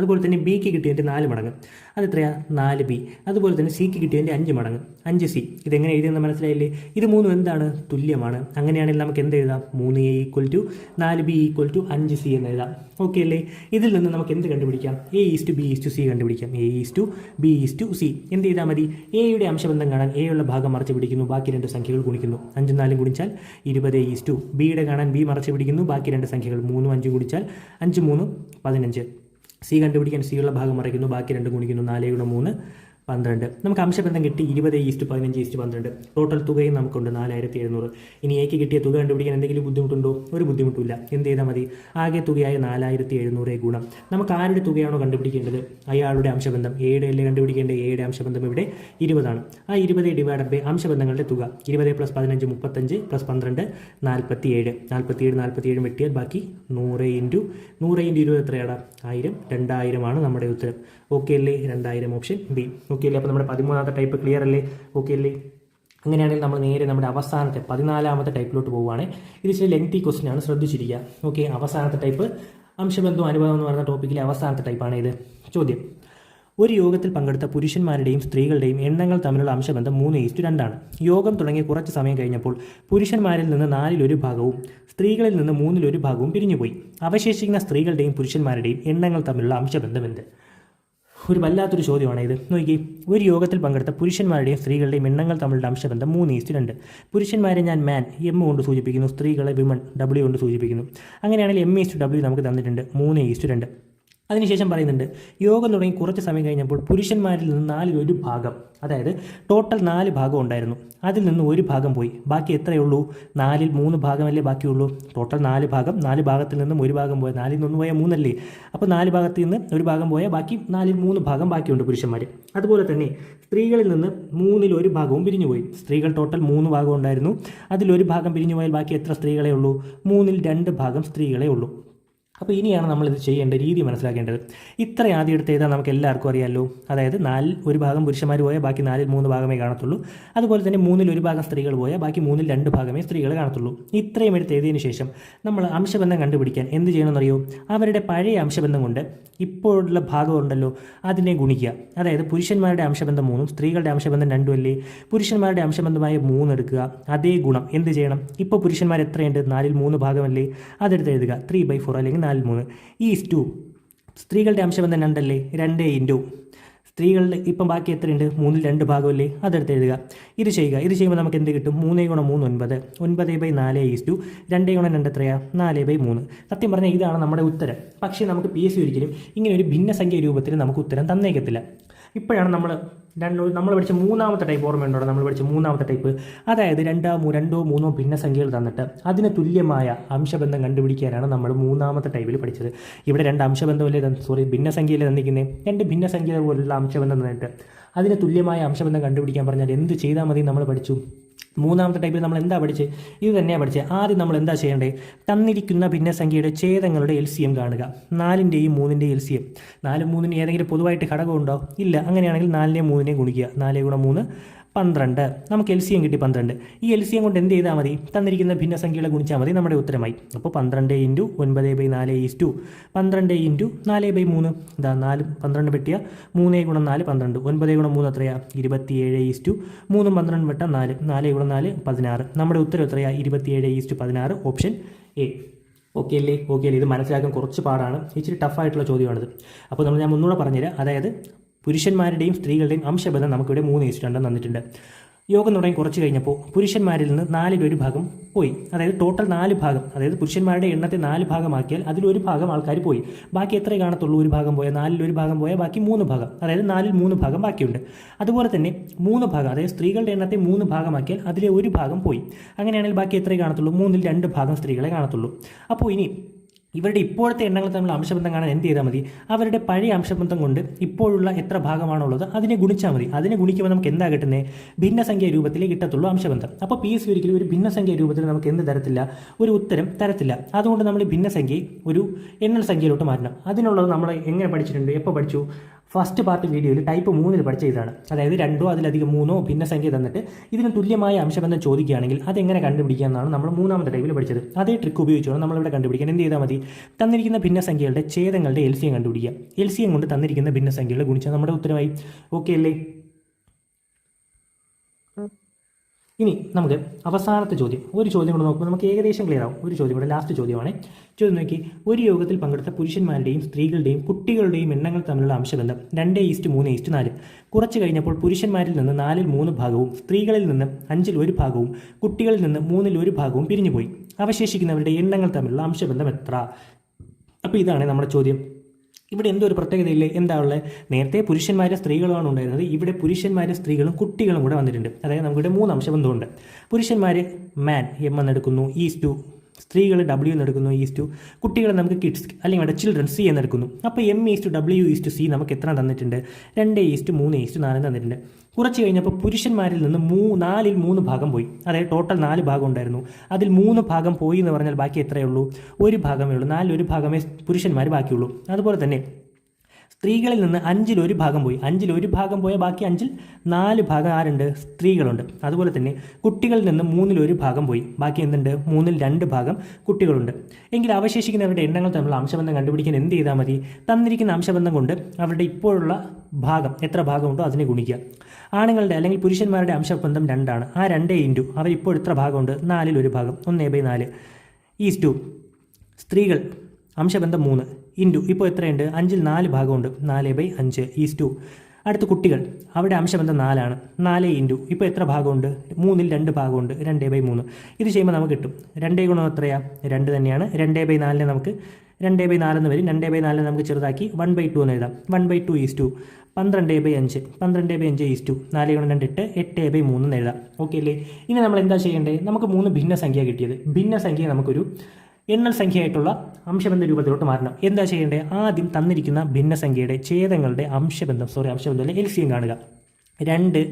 അതുപോലെ തന്നെ ബിക്ക് കിട്ടിയതിൻ്റെ 4 മടങ്ങ്, അത് എത്രയാണ്? 4B. അതുപോലെ തന്നെ സിക്ക് കിട്ടിയതിൻ്റെ 5 മടങ്ങ്, 5C. ഇതെങ്ങനെ എഴുതിയെന്ന് മനസ്സിലായില്ലേ? ഇത് 3 എന്താണ്? തുല്യമാണ്. അങ്ങനെയാണെങ്കിൽ നമുക്ക് എന്ത് എഴുതാം? 3A = 4B = 5C എന്ന് എഴുതാം. ഓക്കെ അല്ലേ? ഇതിൽ നിന്ന് നമുക്ക് എന്ത് കണ്ടുപിടിക്കാം? A:B:C കണ്ടുപിടിക്കാം. A:B:C. എന്ത് ചെയ്താൽ മതി? എയുടെ അംശബന്ധം കാണാൻ എയുള്ള ഭാഗം മറച്ച് പിടിക്കുന്നു, ബാക്കി 2 സംഖ്യകൾ ഗുണിക്കുന്നു. 5 4 ഗുണിച്ചാൽ 20:. ബിയുടെ കാണാൻ ബി മറച്ച് പിടിക്കുന്നു, ബാക്കി 2 സംഖ്യകൾ 3 5 ഗുണിച്ചാൽ 5 3 15. സി കണ്ടുപിടിക്കാൻ സിയുള്ള ഭാഗം മറയ്ക്കുന്നു, ബാക്കി 2 ഗുണിക്കുന്നു. 4 × 3 12. നമുക്ക് അംശബന്ധം കിട്ടി 20:15:12. ടോട്ടൽ തുകയും നമുക്കുണ്ട് 4700. ഇനി എക്ക് കിട്ടിയ തുക കണ്ടുപിടിക്കാൻ എന്തെങ്കിലും ബുദ്ധിമുട്ടുണ്ടോ? ഒരു ബുദ്ധിമുട്ടില്ല. എന്ത് ചെയ്താൽ മതി? ആകെ തുകയായ 4700 ഗുണം നമുക്ക് ആരുടെ തുകയാണോ കണ്ടുപിടിക്കേണ്ടത് അയാളുടെ അംശബന്ധം, എയുടെ അല്ലേ കണ്ടുപിടിക്കേണ്ടത്? എയുടെ അംശബന്ധം ഇവിടെ 20 ആണ്. ആ 20 ഡിവൈഡഡ് ബൈ അംശബന്ധങ്ങളുടെ തുക 20 + 15 35 + 12 47. 47 വെട്ടിയാൽ ബാക്കി 100 × 20 എത്രയാണ്? 1000. 2000 ആണ് നമ്മുടെ ഉത്തരം. ഓക്കെ അല്ലേ? 2000 ഓപ്ഷൻ ബി. ഓക്കെ അല്ലേ? അപ്പോൾ നമ്മുടെ 13ാമത്തെ ടൈപ്പ് ക്ലിയർ അല്ലേ? ഓക്കെ അല്ലേ? അങ്ങനെയാണെങ്കിൽ നമ്മൾ നേരെ നമ്മുടെ അവസാനത്തെ 14ാമത്തെ ടൈപ്പിലോട്ട് പോവുകയാണ്. ഇത് ഇച്ചിരി ലെങ്തി ക്വസ്റ്റ്യൻ ആണ്, ശ്രദ്ധിച്ചിരിക്കുക. ഓക്കെ, അവസാനത്തെ ടൈപ്പ് അംശബന്ധവും അനുഭവം എന്ന് പറയുന്ന ടോപ്പിക്കിലെ അവസാനത്തെ ടൈപ്പാണ് ഇത്. ചോദ്യം: ഒരു യോഗത്തിൽ പങ്കെടുത്ത പുരുഷന്മാരുടെയും സ്ത്രീകളുടെയും എണ്ണങ്ങൾ തമ്മിലുള്ള അംശബന്ധം 3:2 ആണ്. യോഗം തുടങ്ങി കുറച്ച് സമയം കഴിഞ്ഞപ്പോൾ പുരുഷന്മാരിൽ നിന്ന് 4/1 ഭാഗവും സ്ത്രീകളിൽ നിന്ന് 3/1 ഭാഗവും പിരിഞ്ഞുപോയി. അവശേഷിക്കുന്ന സ്ത്രീകളുടെയും പുരുഷന്മാരുടെയും എണ്ണങ്ങൾ തമ്മിലുള്ള അംശബന്ധം എന്ത്? ഒരു വല്ലാത്തൊരു ചോദ്യമാണ് ഇത്. നോക്കി, ഒരു യോഗത്തിൽ പങ്കെടുത്ത പുരുഷന്മാരുടെയും സ്ത്രീകളുടെയും എണ്ണങ്ങൾ തമ്മിലുള്ള അംശബന്ധം 3:2. പുരുഷന്മാരെ ഞാൻ മാൻ M കൊണ്ട് സൂചിപ്പിക്കുന്നു, സ്ത്രീകളെ വിമൺ W കൊണ്ട് സൂചിപ്പിക്കുന്നു. അങ്ങനെയാണെങ്കിൽ M:W നമുക്ക് തന്നിട്ടുണ്ട് 3:2. അതിനുശേഷം പറയുന്നുണ്ട്, യോഗം തുടങ്ങി കുറച്ച് സമയം കഴിഞ്ഞപ്പോൾ പുരുഷന്മാരിൽ നിന്ന് 4/1 ഭാഗം, അതായത് ടോട്ടൽ 4 ഭാഗം ഉണ്ടായിരുന്നു, അതിൽ നിന്ന് 1 ഭാഗം പോയി. ബാക്കി എത്രയുള്ളൂ? 4ൽ 3 ഭാഗമല്ലേ ബാക്കിയുള്ളൂ? ടോട്ടൽ 4 ഭാഗം, 4 ഭാഗത്തിൽ നിന്നും 1 ഭാഗം പോയാൽ 4ൽ നിന്ന് 1 പോയാൽ 3 അല്ലേ? അപ്പോൾ 4 ഭാഗത്തിൽ നിന്ന് 1 ഭാഗം പോയാൽ ബാക്കി 4ൽ 3 ഭാഗം ബാക്കിയുണ്ട് പുരുഷന്മാർ. അതുപോലെ തന്നെ സ്ത്രീകളിൽ നിന്ന് 3ൽ 1 ഭാഗവും പിരിഞ്ഞുപോയി. സ്ത്രീകൾ ടോട്ടൽ 3 ഭാഗം ഉണ്ടായിരുന്നു, അതിൽ 1 ഭാഗം പിരിഞ്ഞു പോയാൽ ബാക്കി എത്ര സ്ത്രീകളെ ഉള്ളൂ? 3ൽ 2 ഭാഗം സ്ത്രീകളെ ഉള്ളൂ. അപ്പോൾ ഇനിയാണ് നമ്മളിത് ചെയ്യേണ്ട രീതി മനസ്സിലാക്കേണ്ടത്. ഇത്ര ആദ്യം എടുത്ത് എഴുതാൻ നമുക്ക് എല്ലാവർക്കും അറിയാമല്ലോ. അതായത് 4ൽ 1 ഭാഗം പുരുഷന്മാർ പോയാൽ ബാക്കി 4ൽ 3 ഭാഗമേ കാണത്തുള്ളൂ. അതുപോലെ തന്നെ 3ൽ 1 ഭാഗം സ്ത്രീകൾ പോയാൽ ബാക്കി 3ൽ 2 ഭാഗമേ സ്ത്രീകൾ കാണത്തുള്ളൂ. ഇത്രയും എടുത്ത് എഴുതിയതിന് ശേഷം നമ്മൾ അംശബന്ധം കണ്ടുപിടിക്കാൻ എന്ത് ചെയ്യണമെന്നറിയോ? അവരുടെ പഴയ അംശബന്ധം കൊണ്ട് ഇപ്പോഴുള്ള ഭാഗം ഉണ്ടല്ലോ അതിനെ ഗുണിക്കുക. അതായത് പുരുഷന്മാരുടെ അംശബന്ധം 3ഉം സ്ത്രീകളുടെ അംശബന്ധം 2 അല്ലേ? പുരുഷന്മാരുടെ അംശബന്ധമായ 3 എടുക്കുക, അതേ ഗുണം എന്ത് ചെയ്യണം? ഇപ്പോൾ പുരുഷന്മാർ എത്രയുണ്ട്? 4ൽ 3 ഭാഗമല്ലേ? അതെടുത്ത് എഴുതുക 3/4 അല്ലെങ്കിൽ 4/3 ഈസ് 2. സ്ത്രീകളുടെ അംശബന്ധം 2 അല്ലേ? 2 × സ്ത്രീകളുടെ ഇപ്പം ബാക്കി എത്രയുണ്ട്? 3ൽ 2 ഭാഗമല്ലേ? അതെടുത്ത് എഴുതുക. ഇത് ചെയ്യുക. ഇത് ചെയ്യുമ്പോൾ നമുക്ക് എന്ത് കിട്ടും? 3 × 3 9. 9/4 ഈസ് 2. 2 × 2 എത്രയാണ്? 4/3. സത്യം പറഞ്ഞാൽ ഇതാണ് നമ്മുടെ ഉത്തരം. പക്ഷേ നമുക്ക് PSC ഒരിക്കലും ഇങ്ങനെ ഒരു ഭിന്നസംഖ്യ രൂപത്തിൽ നമുക്ക് ഉത്തരം തന്നേക്കത്തില്ല. ഇപ്പോഴാണ് നമ്മൾ പഠിച്ച 3ാമത്തെ ടൈപ്പ് ഓർമ്മയുണ്ടോ? നമ്മൾ പഠിച്ച 3ാമത്തെ ടൈപ്പ്, അതായത് 2 3 ഭിന്നസംഖ്യകൾ തന്നിട്ട് അതിന് തുല്യമായ അംശബന്ധം കണ്ടുപിടിക്കാനാണ് നമ്മൾ 3ാമത്തെ ടൈപ്പിൽ പഠിച്ചത്. ഇവിടെ 2 അംശബന്ധമല്ലേ ഭിന്നസംഖ്യയിലെ തന്നിരിക്കുന്നത്. 2 ഭിന്നസംഖ്യ പോലുള്ള അംശബന്ധം തന്നിട്ട് അതിന് തുല്യമായ അംശബന്ധം കണ്ടുപിടിക്കാൻ പറഞ്ഞാൽ എന്ത് ചെയ്താൽ മതി? നമ്മൾ പഠിച്ചു 3ാമത്തെ ടൈപ്പിൽ നമ്മൾ എന്താ പഠിച്ചത്? ഇത് തന്നെയാണ് പഠിച്ചത്. ആദ്യം നമ്മൾ എന്താ ചെയ്യേണ്ടത്? തന്നിരിക്കുന്ന ഭിന്നസംഖ്യയുടെ ഛേദങ്ങളുടെ LCM കാണുക. 4ൻ്റെയും 3ൻ്റെയും LCM. 4 3 ഏതെങ്കിലും പൊതുവായിട്ട് ഘടകമുണ്ടോ? ഇല്ല. അങ്ങനെയാണെങ്കിൽ 4നെയും 3നെയും ഗുണിക്കുക. 4 × 3 12. നമുക്ക് LCM കിട്ടി 12. ഈ LCM കൊണ്ട് എന്ത് ചെയ്താൽ മതി? തന്നിരിക്കുന്ന ഭിന്നസംഖ്യകളെ ഗുണിച്ചാൽ മതി, നമ്മുടെ ഉത്തരമായി. അപ്പോൾ 12 × 9/4 ഈസ് 2. 12 × 4/3. ഇതാ 4 12 വെട്ടിയ 3 × 4 12. 9 × 3 എത്രയാണ്? 27 ഈസ് 2. 3 12 വെട്ടാൽ 4. 4 × 4 16. നമ്മുടെ ഉത്തരം എത്രയാണ്? 27 ഈസ് 16. Option A. ഓക്കെ അല്ലേ? ഇത് മനസ്സിലാക്കാൻ കുറച്ച് പാടാണ്, ഇച്ചിരി ടഫായിട്ടുള്ള ചോദ്യമാണിത്. അപ്പോൾ ഞാൻ ഒന്നുകൂടെ പറഞ്ഞുതരാം. അതായത് പുരുഷന്മാരുടെയും സ്ത്രീകളുടെയും അംശബന്ധം നമുക്കിവിടെ 3:2 തന്നിട്ടുണ്ട്. യോഗം തുടങ്ങി കുറച്ച് കഴിഞ്ഞപ്പോൾ പുരുഷന്മാരിൽ നിന്ന് 4ൽ 1 ഭാഗം പോയി. അതായത് ടോട്ടൽ 4 ഭാഗം, അതായത് പുരുഷന്മാരുടെ എണ്ണത്തെ 4 ഭാഗമാക്കിയാൽ അതിൽ 1 ഭാഗം ആൾക്കാർ പോയി. ബാക്കി എത്ര കാണത്തുള്ളൂ? 1 ഭാഗം പോയാൽ 4ൽ 1 ഭാഗം പോയാൽ ബാക്കി 3 ഭാഗം, അതായത് 4ൽ 3 ഭാഗം ബാക്കിയുണ്ട്. അതുപോലെ തന്നെ 3 ഭാഗം, അതായത് സ്ത്രീകളുടെ എണ്ണത്തെ 3 ഭാഗമാക്കിയാൽ അതിലെ 1 ഭാഗം പോയി. അങ്ങനെയാണെങ്കിൽ ബാക്കി എത്ര കാണത്തുള്ളൂ? 3ൽ 2 ഭാഗം സ്ത്രീകളെ കാണത്തുള്ളൂ. അപ്പോൾ ഇനി ഇവരുടെ ഇപ്പോഴത്തെ എണ്ണങ്ങൾ തമ്മിലുള്ള അംശബന്ധം കാണാൻ എന്ത് ചെയ്താൽ മതി? അവരുടെ പഴയ അംശബന്ധം കൊണ്ട് ഇപ്പോഴുള്ള എത്ര ഭാഗമാണുള്ളത് അതിനെ ഗുണിച്ചാൽ മതി. അതിനെ ഗുണിക്കുമ്പോൾ നമുക്ക് എന്താ കിട്ടുന്നത്? ഭിന്നസംഖ്യ രൂപത്തിലേ കിട്ടത്തുള്ളൂ അംശബന്ധം. അപ്പോൾ PSC ഒരിക്കലും ഒരു ഭിന്നസംഖ്യ രൂപത്തിൽ നമുക്ക് എന്ത് തരത്തില്ല? ഒരു ഉത്തരം തരത്തില്ല. അതുകൊണ്ട് നമ്മൾ ഭിന്നസംഖ്യയെ ഒരു എണ്ണൽ സംഖ്യയിലോട്ട് മാറ്റണം. അതിനുള്ളത് നമ്മൾ എങ്ങനെ പഠിച്ചിട്ടുണ്ട്? എപ്പോൾ പഠിച്ചു? ഫസ്റ്റ് പാർട്ട് വീഡിയോയിൽ ടൈപ്പ് 3 പഠിച്ച ഇതാണ്. അതായത് 2 അതിലധികം 3 ഭിന്നസംഖ്യ തന്നിട്ട് ഇതിന് തുല്യമായ അംശബന്ധം ചോദിക്കുകയാണെങ്കിൽ അതെങ്ങനെ കണ്ടുപിടിക്കുക എന്നാണ് നമ്മൾ 3ാമത്തെ ടൈപ്പിൽ പഠിച്ചത്. അതേ ട്രിക്ക് ഉപയോഗിച്ചാണ് നമ്മളിവിടെ കണ്ടുപിടിക്കാൻ. എന്ത് ചെയ്താൽ മതി? തന്നിരിക്കുന്ന ഭിന്നസംഖ്യകളുടെ ഛേദങ്ങളുടെ LCM കണ്ടുപിടിക്കുക. LCM കൊണ്ട് തന്നിരിക്കുന്ന ഭിന്നസംഖ്യകളെ ഗുണിച്ചാൽ നമ്മുടെ ഉത്തരമായി. ഓക്കെ അല്ലേ? ഇനി നമുക്ക് അവസാനത്തെ ചോദ്യം, ഒരു ചോദ്യം കൂടെ നോക്കുമ്പോൾ നമുക്ക് ഏകദേശം ക്ലിയർ ആവും. ഒരു ചോദ്യം കൂടെ, ലാസ്റ്റ് ചോദ്യമാണ്. ചോദ്യം നോക്കി, ഒരു യോഗത്തിൽ പങ്കെടുത്ത പുരുഷന്മാരുടെയും സ്ത്രീകളുടെയും കുട്ടികളുടെയും എണ്ണങ്ങൾ തമ്മിലുള്ള അംശബന്ധം 2:3:4. കുറച്ച് കഴിഞ്ഞപ്പോൾ പുരുഷന്മാരിൽ നിന്ന് 4/3 ഭാഗവും സ്ത്രീകളിൽ നിന്ന് 5/1 ഭാഗവും കുട്ടികളിൽ നിന്ന് 3/1 ഭാഗവും പിരിഞ്ഞുപോയി. അവശേഷിക്കുന്നവരുടെ എണ്ണങ്ങൾ തമ്മിലുള്ള അംശബന്ധം എത്ര? അപ്പോൾ ഇതാണ് നമ്മുടെ ചോദ്യം. ഇവിടെ എന്തോ ഒരു പ്രത്യേകതയില്ലേ? എന്താ ഉള്ളത്? നേരത്തെ പുരുഷന്മാരും സ്ത്രീകളുമാണ് ഉണ്ടായിരുന്നത്. ഇവിടെ പുരുഷന്മാരും സ്ത്രീകളും കുട്ടികളും കൂടെ വന്നിട്ടുണ്ട്. അതായത് നമുക്കിവിടെ 3 അംശബന്ധമുണ്ട്. പുരുഷന്മാർ മാൻ M എന്നെടുക്കുന്നു, ഈസ് ടു. സ്ത്രീകൾ W എന്നെടുക്കുന്നു, ഈസ് ടു. കുട്ടികൾ നമുക്ക് കിഡ്സ് അല്ലെങ്കിൽ അവിടെ ചിൽഡ്രൻ C എന്നെടുക്കുന്നു. അപ്പോൾ M:W:C നമുക്ക് എത്ര തന്നിട്ടുണ്ട്? 2:3:4 തന്നിട്ടുണ്ട്. കുറച്ച് കഴിഞ്ഞപ്പോൾ പുരുഷന്മാരിൽ നിന്ന് 4/3 ഭാഗം പോയി. അതായത് ടോട്ടൽ 4 ഭാഗം ഉണ്ടായിരുന്നു. അതിൽ 3 ഭാഗം പോയി എന്ന് പറഞ്ഞാൽ ബാക്കി എത്രയേ ഉള്ളൂ? 1 ഭാഗമേ ഉള്ളൂ. 4/1 ഭാഗമേ പുരുഷന്മാർ ബാക്കിയുള്ളൂ. അതുപോലെ തന്നെ സ്ത്രീകളിൽ നിന്ന് 5/1 ഭാഗം പോയി. 5/1 ഭാഗം പോയ ബാക്കി 5/4 ഭാഗം ആരുണ്ട്? സ്ത്രീകളുണ്ട്. അതുപോലെ തന്നെ കുട്ടികളിൽ നിന്ന് 3/1 ഭാഗം പോയി. ബാക്കി എന്തുണ്ട്? 3/2 ഭാഗം കുട്ടികളുണ്ട്. എങ്കിൽ അവശേഷിക്കുന്നവരുടെ എണ്ണങ്ങൾ തമ്മിലുള്ള അംശബന്ധം കണ്ടുപിടിക്കാൻ എന്ത് ചെയ്താൽ മതി? തന്നിരിക്കുന്ന അംശബന്ധം കൊണ്ട് അവരുടെ ഇപ്പോഴുള്ള ഭാഗം എത്ര ഭാഗമുണ്ടോ അതിനെ ഗുണിക്കുക. ആണുങ്ങളുടെ അല്ലെങ്കിൽ പുരുഷന്മാരുടെ അംശബന്ധം 2 ആ 2 ഇൻറ്റു അവരിപ്പോൾ എത്ര ഭാഗമുണ്ട്? 4/1 ഭാഗം 1/4 ഈസ് ടു. സ്ത്രീകൾ അംശബന്ധം 3 ഇൻറ്റു ഇപ്പോൾ എത്രയുണ്ട്? 5/4 ഭാഗമുണ്ട് 4/5 ഈസ് ടു. അടുത്ത കുട്ടികൾ, അവിടെ അംശബന്ധം 4 4 ഇൻറ്റു ഇപ്പോൾ എത്ര ഭാഗമുണ്ട്? 3/2 ഭാഗമുണ്ട് 2/3. ഇത് ചെയ്യുമ്പോൾ നമുക്ക് കിട്ടും 2 ഗുണം എത്രയാണ്? 2 തന്നെയാണ്. 2/4 നമുക്ക് 2/4 എന്ന് വരും. 2/4 നമുക്ക് ചെറുതാക്കി 1/2 എന്ന് എഴുതാം. 1/2 ഈസ് ടു 12/5 12/5 ഈസ് ടു 4 ഗുണം 2 8 8/3 എന്ന് എഴുതാം. ഓക്കെ അല്ലേ? ഇനി നമ്മൾ എന്താ ചെയ്യേണ്ടത്? നമുക്ക് 3 ഭിന്നസംഖ്യ കിട്ടിയത്. ഭിന്നസംഖ്യയെ നമുക്കൊരു എണ്ണൽ സംഖ്യയായിട്ടുള്ള അംശബന്ധ രൂപത്തിലോട്ട് മാറണം. എന്താ ചെയ്യേണ്ടത്? ആദ്യം തന്നിരിക്കുന്ന ഭിന്നസംഖ്യയുടെ ഛേദങ്ങളുടെ അംശബന്ധം LCM കാണുക. 2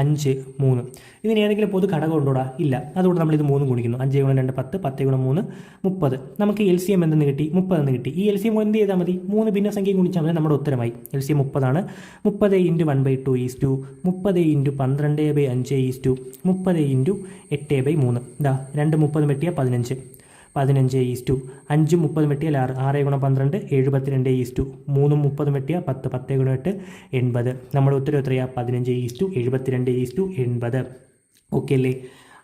5 3. ഇതിന് ഏതെങ്കിലും പൊതു ഘടകം ഉണ്ടോടാ? ഇല്ല. അതുകൊണ്ട് നമ്മൾ ഇത് 3 ഗുണിക്കുന്നു. 5 ഗുണം 2 10 10 ഗുണം 3 30. നമുക്ക് LCM എന്തെന്ന് കിട്ടി? 30 എന്ന് കിട്ടി. ഈ LCM എന്ത് ചെയ്താൽ മതി? 3 ഭിന്നസംഖ്യ ഗുണിച്ചാൽ മതി. നമ്മുടെ ഉത്തരമായി. LCM 30 30 into 1/2 is to 30 into 12/5 is to 30 into 8/3. ഇതാ 2 30 വെട്ടിയാൽ 15 15 ഈസ് ടു 5 30 വെട്ടിയാൽ 6 6 ഗുണം 12 72 ഈസ് ടു 3 30 വെട്ടിയാൽ 10 10 ഗുണം 8 80. നമ്മുടെ ഉത്തരം എത്രയാണ്? 15 is to 72 is to 80. Okay അല്ലേ?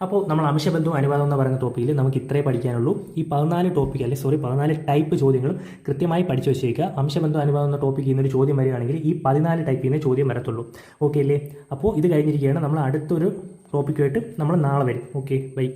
അപ്പോൾ നമ്മൾ അംശബന്ധവും അനുപാതം എന്ന് പറയുന്ന ടോപ്പിക്കിൽ നമുക്ക് ഇത്രേ പഠിക്കാനുള്ളൂ. ഈ 14 ടൈപ്പ് ചോദ്യങ്ങളും കൃത്യമായി പഠിച്ചു വെച്ചേക്കുക. അംശബന്ധം അനുപാതം എന്ന ടോപ്പിക്കിൽ നിന്നൊരു ചോദ്യം വരികയാണെങ്കിൽ ഈ 14 ടൈപ്പിൽ നിന്ന് ചോദ്യം വരത്തുള്ളൂ. ഓക്കെ അല്ലേ? അപ്പോൾ ഇത് കഴിഞ്ഞിരിക്കുകയാണ്. നമ്മൾ അടുത്തൊരു ടോപ്പിക്കുമായിട്ട് നമ്മൾ നാളെ വരും. Okay, by.